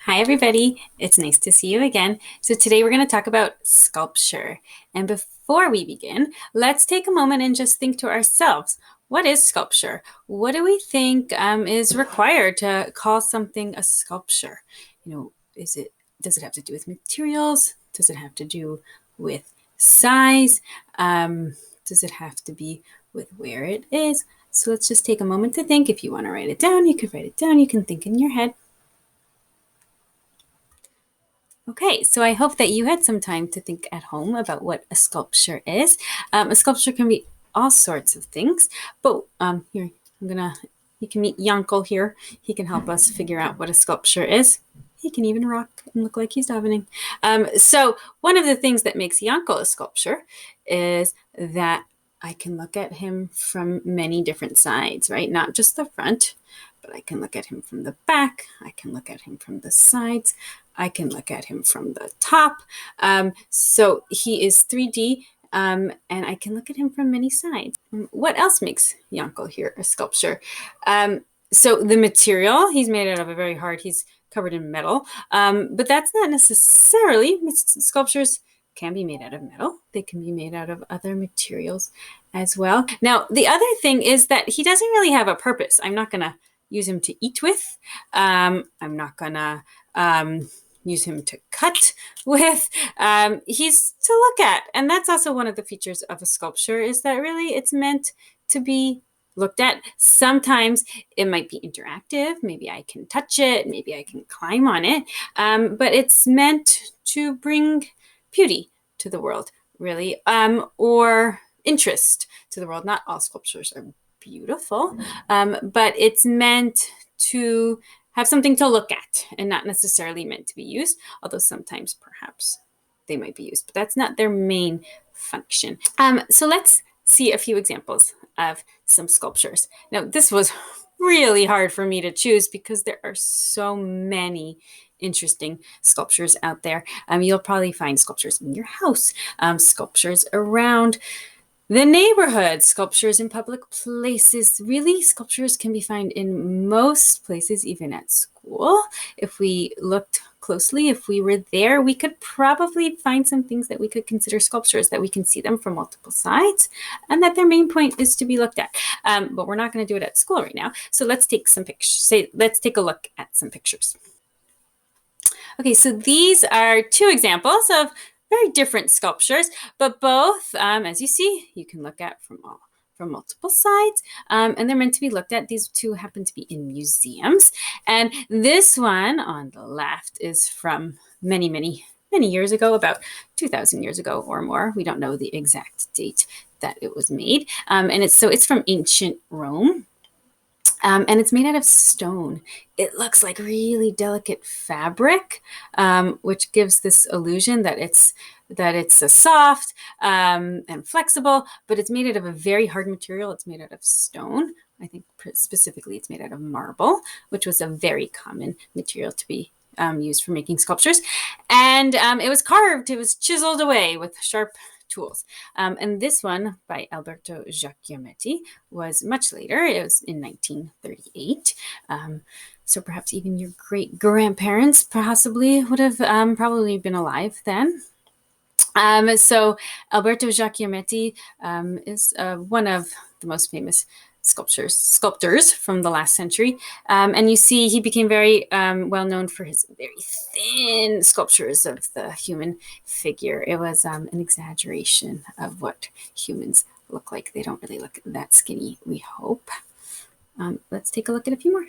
Hi, everybody. It's nice to see you again. So, today we're going to talk about sculpture. And before we begin, let's take a moment and just think to ourselves, what is sculpture? What do we think is required to call something a sculpture? Does it have to do with materials? Does it have to do with size? Does it have to be with where it is? So, let's just take a moment to think. If you want to write it down, you can write it down. You can think in your head. Okay, so I hope that you had some time to think at home about what a sculpture is. A sculpture can be all sorts of things, but here, you can meet Yankel here. He can help us figure out what a sculpture is. He can even rock and look like he's davening. So one of the things that makes Yankel a sculpture is that I can look at him from many different sides, right? Not just the front, but I can look at him from the back. I can look at him from the sides. I can look at him from the top. So he is 3D, and I can look at him from many sides. What else makes Yankel here a sculpture? So the material, he's made out of he's covered in metal, but that's not necessarily, sculptures can be made out of metal. They can be made out of other materials as well. Now, the other thing is that he doesn't really have a purpose. I'm not going to use him to eat with. I'm not going to use him to cut with. He's to look at. And that's also one of the features of a sculpture, is that really it's meant to be looked at. Sometimes it might be interactive. Maybe I can touch it. Maybe I can climb on it. But it's meant to bring beauty to the world, really, or interest to the world. Not all sculptures are beautiful, but it's meant to have something to look at and not necessarily meant to be used, although sometimes perhaps they might be used, but that's not their main function. So let's see a few examples of some sculptures. Now, this was really hard for me to choose because there are so many interesting sculptures out there. You'll probably find sculptures in your house, sculptures around the neighborhood, sculptures in public places. Really, sculptures can be found in most places, even at school. If we looked closely, if we were there, we could probably find some things that we could consider sculptures, that we can see them from multiple sides, and that their main point is to be looked at. But we're not going to do it at school right now. So let's take some pictures. Let's take a look at some pictures. Okay, so these are two examples of very different sculptures, but both, as you see, you can look at from multiple sides, and they're meant to be looked at. These two happen to be in museums, and this one on the left is from many, many, many years ago, about 2,000 years ago or more. We don't know the exact date that it was made, and it's from ancient Rome. And it's made out of stone. It looks like really delicate fabric, which gives this illusion that it's a soft and flexible, but it's made out of a very hard material. It's made out of stone. I think specifically it's made out of marble, which was a very common material to be used for making sculptures. And it was carved, it was chiseled away with sharp tools. And this one by Alberto Giacometti was much later. It was in 1938. So perhaps even your great grandparents possibly would have probably been alive then. So Alberto Giacometti is one of the most famous sculptors from the last century. And you see he became very well known for his very thin sculptures of the human figure. It was an exaggeration of what humans look like. They don't really look that skinny, we hope. Let's take a look at a few more.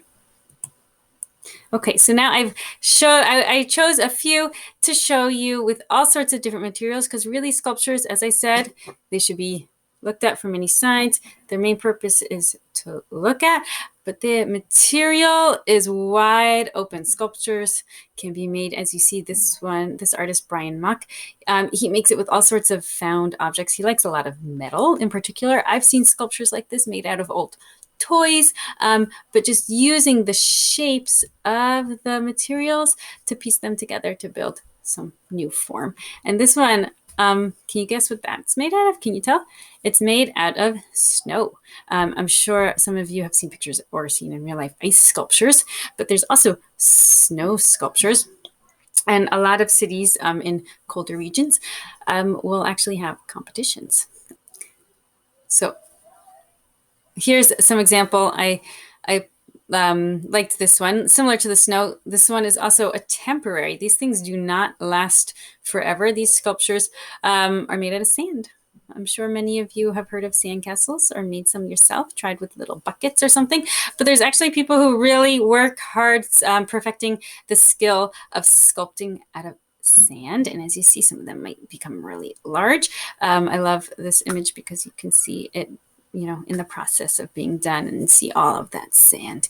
Okay, so now I chose a few to show you with all sorts of different materials, because really sculptures, as I said, they should be looked at from many sides. Their main purpose is to look at, but the material is wide open. Sculptures can be made, as you see this artist, Brian Muck, he makes it with all sorts of found objects. He likes a lot of metal in particular. I've seen sculptures like this made out of old toys, but just using the shapes of the materials to piece them together to build some new form. And this one Can you guess what that's made out of? Can you tell? It's made out of snow. I'm sure some of you have seen pictures or seen in real life ice sculptures, but there's also snow sculptures. And a lot of cities in colder regions will actually have competitions. So here's some example. I liked this one. Similar to the snow, this one is also a temporary. These things do not last forever. These sculptures are made out of sand. I'm sure many of you have heard of sandcastles or made some yourself, tried with little buckets or something. But there's actually people who really work hard perfecting the skill of sculpting out of sand. And as you see, some of them might become really large. I love this image because you can see it, in the process of being done and see all of that sand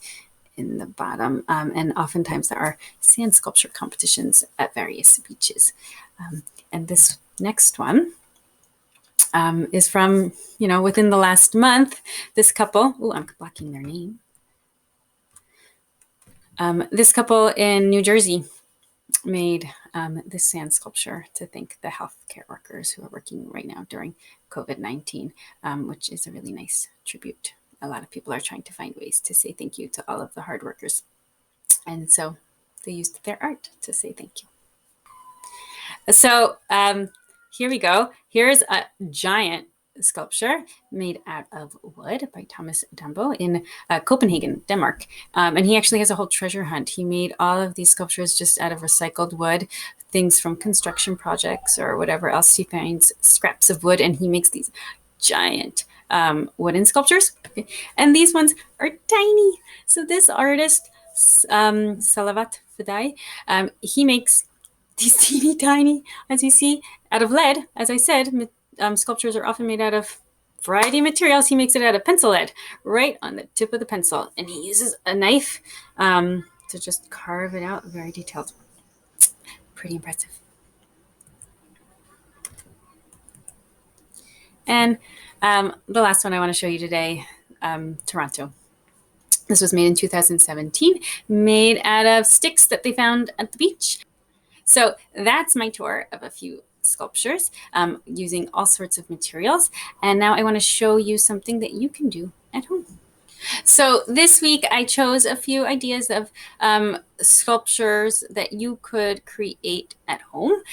in the bottom. And oftentimes there are sand sculpture competitions at various beaches. And this next one is from, within the last month. This couple, I'm blocking their name. This couple in New Jersey made this sand sculpture to thank the healthcare workers who are working right now during COVID-19, which is a really nice tribute. A lot of people are trying to find ways to say thank you to all of the hard workers. And so they used their art to say thank you. So here we go. Here's a giant sculpture made out of wood by Thomas Dambo in Copenhagen, Denmark. And he actually has a whole treasure hunt. He made all of these sculptures just out of recycled wood, things from construction projects or whatever else he finds, scraps of wood, and he makes these giant wooden sculptures. And these ones are tiny. So this artist, Salavat Fadai, he makes these teeny tiny, as you see, out of lead. As I said, sculptures are often made out of a variety of materials. He makes it out of pencil lead, right on the tip of the pencil. And he uses a knife to just carve it out, very detailed. Pretty impressive. And the last one I want to show you today, Toronto. This was made in 2017, made out of sticks that they found at the beach. So that's my tour of a few sculptures using all sorts of materials. And now I want to show you something that you can do at home. So this week I chose a few ideas of sculptures that you could create at home.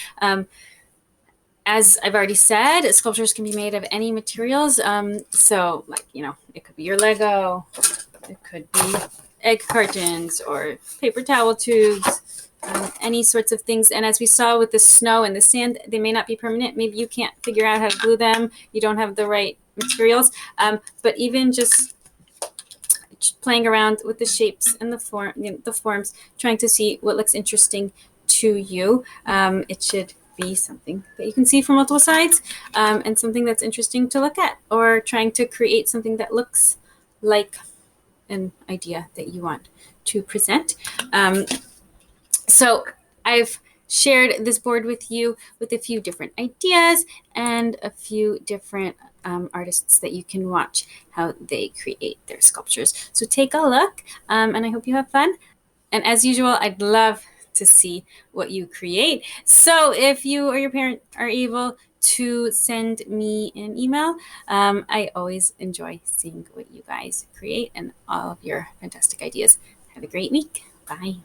As I've already said, sculptures can be made of any materials. So like, it could be your Lego, it could be egg cartons or paper towel tubes, any sorts of things. And as we saw with the snow and the sand, they may not be permanent. Maybe you can't figure out how to glue them. You don't have the right materials. But even just playing around with the shapes and the forms, trying to see what looks interesting to you. It should be something that you can see from multiple sides and something that's interesting to look at, or trying to create something that looks like an idea that you want to present. So I've shared this board with you with a few different ideas and a few different artists that you can watch how they create their sculptures. So take a look and I hope you have fun. And as usual, I'd love to see what you create. So if you or your parent are able to send me an email, I always enjoy seeing what you guys create and all of your fantastic ideas. Have a great week. Bye.